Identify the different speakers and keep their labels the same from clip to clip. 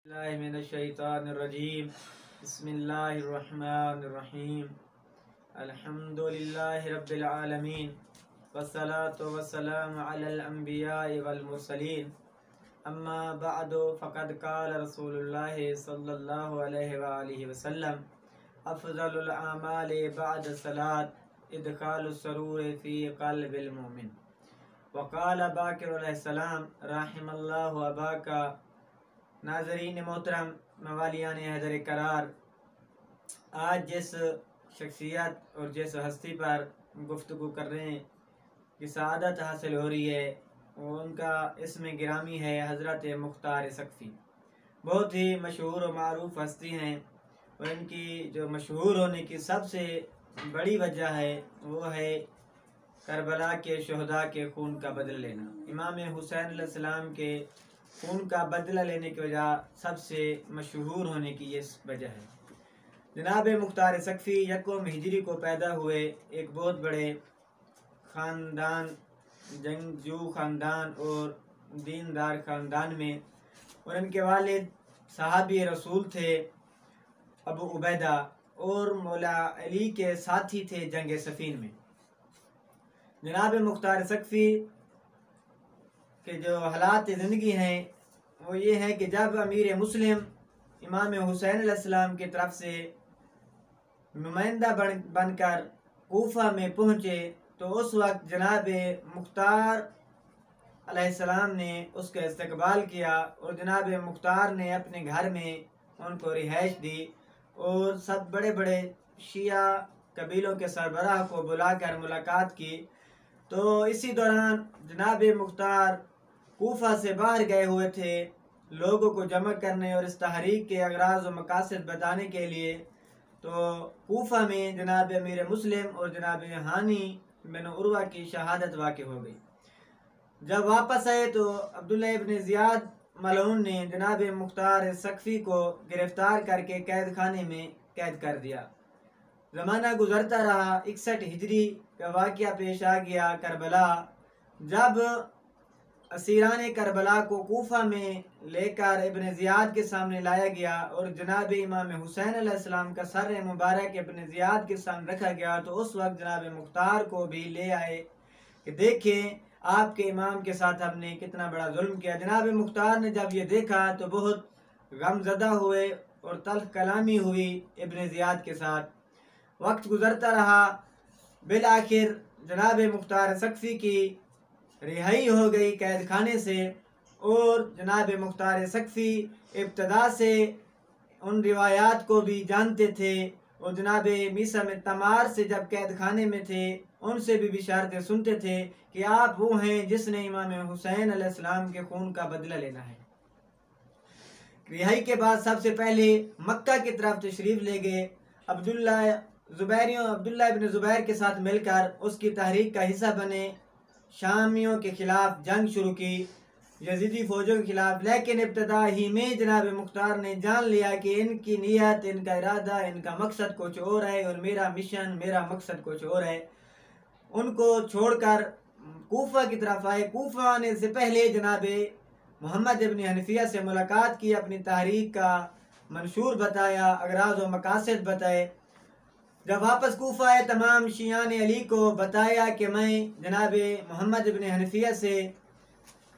Speaker 1: मिनश्शैतानिर्रजीम बिस्मिल्लाहिर्रहमानिर्रहीम अल्हम्दुलिल्लाहि रब्बिल आलमीन वस्सलातु वस्सलामु अलल अंबिया'i वल मुरसलीन अम्मा बअदु फ़क़द क़ाल रसूलुल्लाहि सल्लल्लाहु अलैहि व आलिहि वसल्लम अफ़ज़लुल आमालि बअद सलात इदख़ालुस सुरूरि फ़ी क़ल्बिल मुमिन वक़ाल बाक़िर अलैहिस्सलाम रहिमल्लाहु अबाका। नाज़रीन मोहतरम, मवालियान हैदर करार, आज जिस शख्सियत और जिस हस्ती पर गुफ्तगू कर रहे हैं कि सआदत हासिल हो रही है, उनका इसमें गिरामी है हज़रत मुख्तार सकफ़ी। बहुत ही मशहूर और मारूफ हस्ती हैं और इनकी जो मशहूर होने की सबसे बड़ी वजह है वो है करबला के शहदा के खून का बदला लेना। इमाम हुसैन अलैहिस्सलाम के खून का बदला लेने की वजह सबसे मशहूर होने की ये वजह है। जनाब मुख्तार सकफ़ी यकम हिजरी को पैदा हुए एक बहुत बड़े ख़ानदान, जंगजू ख़ानदान और दीनदार ख़ानदान में, और इनके वालिद सहाबी रसूल थे अबू उबैदा और मौला अली के साथी थे जंग सफ़ीन में। जनाब मुख्तार सकफ़ी के जो हालात ज़िंदगी हैं वो ये है कि जब अमीर मुस्लिम इमाम हुसैन अलैहिस्सलाम की तरफ से नुमाइंदा बनकर कूफा में पहुँचे तो उस वक्त जनाब मुख्तार अलैहिस्सलाम ने उसका इस्तकबाल किया और जनाब मुख्तार ने अपने घर में उनको रिहाइश दी और सब बड़े बड़े शिया कबीलों के सरबराह को बुलाकर मुलाकात की। तो इसी दौरान जनाब मुख्तार कूफा से बाहर गए हुए थे लोगों को जमा करने और इस तहरीक के अगराज़ व मकासद बताने के लिए। तो कूफा में जनाब अमीर मुस्लिम और जनाब हानी बिन उर्वा की शहादत वाक़ हो गई। जब वापस आए तो अब्दुल्ला इब्न ज़ियाद मलऊन ने जनाब मुख्तार सकफ़ी को गिरफ़्तार करके कैद खाने में कैद कर दिया। ज़माना गुज़रता रहा, 61 हिजरी का वाक़या पेश आ गया करबला। जब असीरान करबला को कूफा में लेकर इब्न ज़ियाद के सामने लाया गया और जनाब इमाम हुसैन अलैहिस्सलाम का सर मुबारक इब्न ज़ियाद के सामने रखा गया तो उस वक्त जनाब मुख्तार को भी ले आए कि देखें आपके इमाम के साथ हमने कितना बड़ा जुल्म किया। जनाब मुख्तार ने जब ये देखा तो बहुत गमज़दा हुए और तल्ख़ कलामी हुई इब्न ज़ियाद के साथ। वक्त गुज़रता रहा, बिल आखिर जनाब मुख्तार सकफ़ी की रिहाई हो गई कैद खाने से और जनाब मुख्तार सकफ़ी इब्तदा से उन रिवायात को भी जानते थे और जनाब मीसा में तमार से जब कैद खाने में थे उनसे भी बिशारतें सुनते थे कि आप वो हैं जिसने इमाम हुसैन अलैहिस्सलाम के खून का बदला लेना है। रिहाई के बाद सबसे पहले मक्का की तरफ तशरीफ़ ले गए। अब्दुल्ला इब्न ज़ुबैर के साथ मिलकर उसकी तहरीक का हिस्सा बने। शामियों के खिलाफ जंग शुरू की, यजीदी फौजों के खिलाफ। लेकिन इब्तदा ही में जनाब मुख्तार ने जान लिया कि इनकी नीयत, इनका इरादा, इनका मकसद कुछ और है और मेरा मिशन, मेरा मकसद कुछ और है। उनको छोड़कर कूफा की तरफ आए। कूफा आने से पहले जनाब मोहम्मद इब्न हनफिया से मुलाकात की, अपनी तहरीक का मंशूर बताया, अगराज़ व मकासद बताए। जब वापस कूफा आए तमाम शियान अली को बताया कि मैं जनाब मोहम्मद इब्न हनफिया से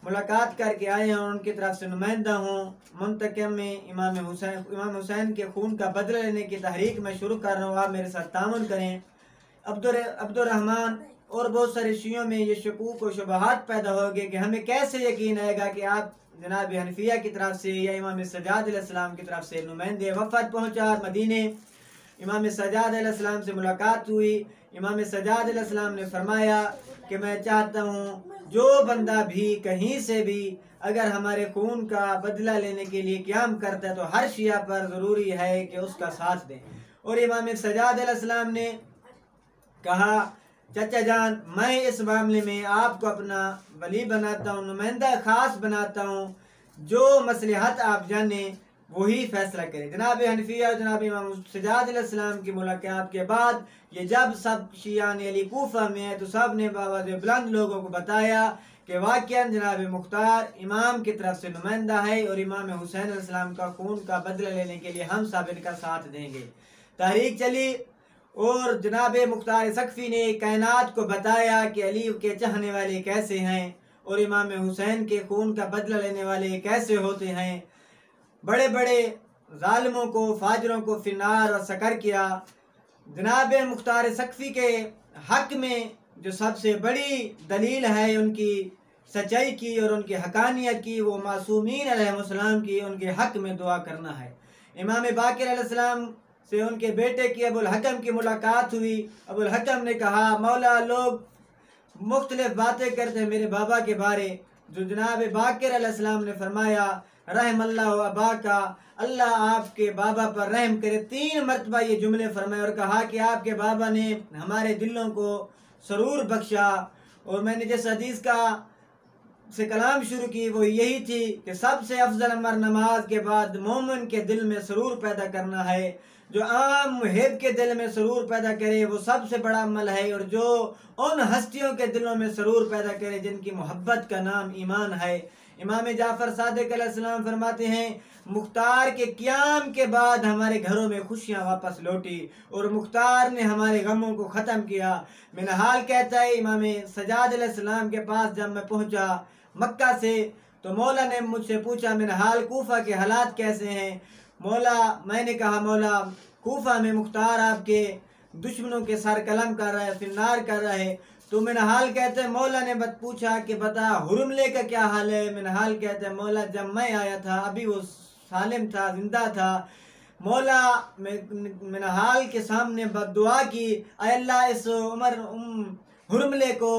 Speaker 1: मुलाकात करके आए और उनकी तरफ से नुमाइंदा हूँ। मुंतकिम में इमाम हुसैन के खून का बदला लेने की तहरीक मैं शुरू कर रहा हूँ, आप मेरे साथ तामुन करें। अब्दुर्रहमान और बहुत सारे शियों में ये शकूक व शुबहात पैदा हो गए कि हमें कैसे यकीन आएगा कि आप जनाब हनफिया की तरफ से या इमाम सज्जाद अलैहिस्सलाम की तरफ से नुमाइंदे। वफ़द पहुँचा मदीने, इमाम सज्जाद अलैहिस्सलाम से मुलाकात हुई। इमाम सज्जाद अलैहिस्सलाम ने फरमाया कि मैं चाहता हूँ जो बंदा भी कहीं से भी अगर हमारे खून का बदला लेने के लिए क़याम करता है तो हर शिया पर ज़रूरी है कि उसका साथ दें। और इमाम सज्जाद अलैहिस्सलाम ने कहा, चाचा जान, मैं इस मामले में आपको अपना वली बनाता हूँ, नुमाइंदा ख़ास बनाता हूँ, जो मसलहत आप जाने वही फैसला करें। जनाब हनफिया और जनाब इमाम सज्जाद अलैहिस्सलाम की मुलाकात के बाद ये जब सब शियान अली कूफा में है तो सब ने बावाज़ बुलंद लोगों को बताया कि वाक़ियन जनाब मुख्तार इमाम की तरफ से नुमाइंदा है और इमाम हुसैन अलैहिस्सलाम का खून का बदला लेने के लिए हम सब इनका साथ देंगे। तहरीक चली और जनाब मुख्तार सकफ़ी ने कायनात को बताया कि अली के चाहने वाले कैसे हैं और इमाम हुसैन के खून का बदला लेने वाले कैसे होते हैं। बड़े बड़े जालिमों को, फाजरों को फिनार और सकर किया। जनाब मुख्तार सकफ़ी के हक में जो सबसे बड़ी दलील है उनकी सच्चाई की और उनकी हकानियत की, वो मासूमीन अलैहिस्सलाम की उनके हक में दुआ करना है। इमाम बाकिर अलैहिस्सलाम से उनके बेटे की अबुल हकम की मुलाकात हुई। अबुल हकम ने कहा, मौला लोग मुख्तलिफ बातें करते हैं मेरे बाबा के बारे, जो जनाब बाकिर अलैहिस्सलाम ने फरमाया रहमल्लाहु अबा का, अल्लाह आपके बाबा पर रहम करे। 3 मरतबा ये जुमले फरमाए और कहा कि आपके बाबा ने हमारे दिलों को सरूर बख्शा। और मैंने जिस हदीस का से कलाम शुरू की वो यही थी कि सबसे अफजल अमर नमाज के बाद मोमिन के दिल में सरूर पैदा करना है। जो आम मुहिब के दिल में सरूर पैदा करे वो सबसे बड़ा अमल है, और जो उन हस्तियों के दिलों में सरूर पैदा करे जिनकी मोहब्बत का नाम ईमान है। इमाम जाफ़र सादिक अलैहिस्सलाम फरमाते हैं, मुख्तार के क़याम के बाद हमारे घरों में खुशियाँ वापस लौटी और मुख्तार ने हमारे गमों को ख़त्म किया। मिनहाल कहता है, इमाम सजाद अलैहिस्सलाम के पास जब मैं पहुँचा मक्का से तो मौला ने मुझसे पूछा, मिनहाल कूफा के हालात कैसे हैं। मैंने कहा, मौला कूफा में मुख्तार आपके दुश्मनों के सर कलम कर रहा है, फिन्नार कर रहा है। तो मिनहाल कहते हैं, मौला ने पूछा कि बता हुरमले का क्या हाल है। मिनहाल कहते हैं, मौला जब मैं आया था अभी वो सालिम था, जिंदा था। मौला मिनहाल के सामने बद्दुआ की, ऐ अल्लाह इस हुरमले को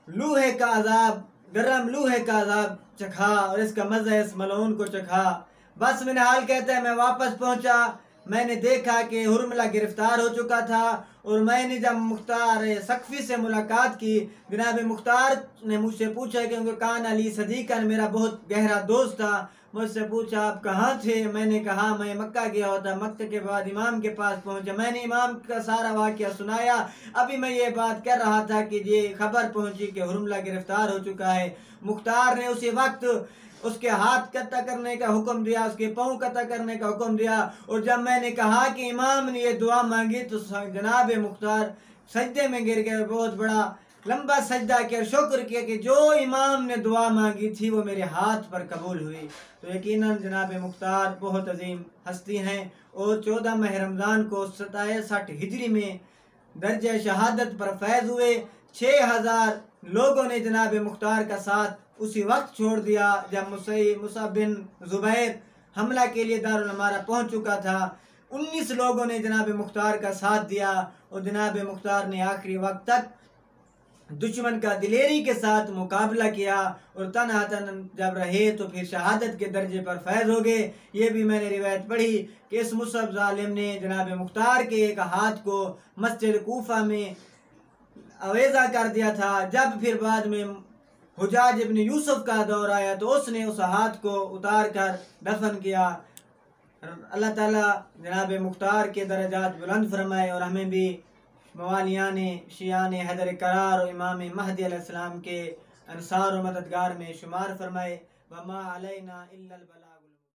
Speaker 1: लूहे का अजाब, गरम लूहे का अजाब चखा और इसका मज़ा इस मलऊन को चखा। बस मिनहाल कहता है, मैं वापस पहुंचा, मैंने देखा कि हुरमला गिरफ्तार हो चुका था। और मैंने जब मुख्तार सकफ़ी से मुलाकात की, जनाब मुख्तार ने मुझसे पूछा क्योंकि कान अली सदीकन मेरा बहुत गहरा दोस्त था, मुझसे पूछा आप कहाँ थे। मैंने कहा मैं मक्का गया होता, मक्के के बाद इमाम के पास पहुंचा। मैंने इमाम का सारा वाक़या सुनाया। अभी मैं ये बात कर रहा था कि ये खबर पहुंची कि हुरमला गिरफ्तार हो चुका है। मुख्तार ने उसी वक्त उसके हाथ कत्ता करने का हुक्म दिया, उसके पाँव कत्ता करने का हुक्म दिया। और जब मैंने कहा कि इमाम ने ये दुआ मांगी तो जनाब मुख्तार सजदे में गिर गए, बहुत बड़ा लंबा सजदा किया, शुक्र किया कि जो इमाम ने दुआ मांगी थी वो मेरे हाथ पर कबूल हुई। तो यकीनन जनाब मुख्तार बहुत अजीम हस्ती हैं। और 14 माह रमज़ान को 67 हिजरी में दर्जा शहादत पर फैज़ हुए। 6000 लोगों ने जनाब मुख्तार का साथ उसी वक्त छोड़ दिया जब मुसअब बिन ज़ुबैर हमला के लिए दारुल अमारा पहुँच चुका था। 19 लोगों ने जनाब मुख्तार का साथ दिया और जनाब मुख्तार ने आखिरी वक्त तक दुश्मन का दिलेरी के साथ मुकाबला किया और तन्हा तन जब रहे तो फिर शहादत के दर्जे पर फैज़ हो गए। ये भी मैंने रिवायत पढ़ी कि इस मुसअब जालिम ने जनाब मुख्तार के एक हाथ को मस्जिद कूफा में अवेज़ा कर दिया था। जब फिर बाद में हुजाज इब्न यूसुफ का दौर आया तो उसने उस हाथ को उतार कर दफन किया। अल्लाह ताला जनाब मुख्तार के दर्जात बुलंद फरमाए और हमें भी मवालियान शियान हैदर करार और इमाम महदी अलैहिस्सलाम के अंसार और मददगार में शुमार फरमाए। वमा अलैना इल्लल बलाग।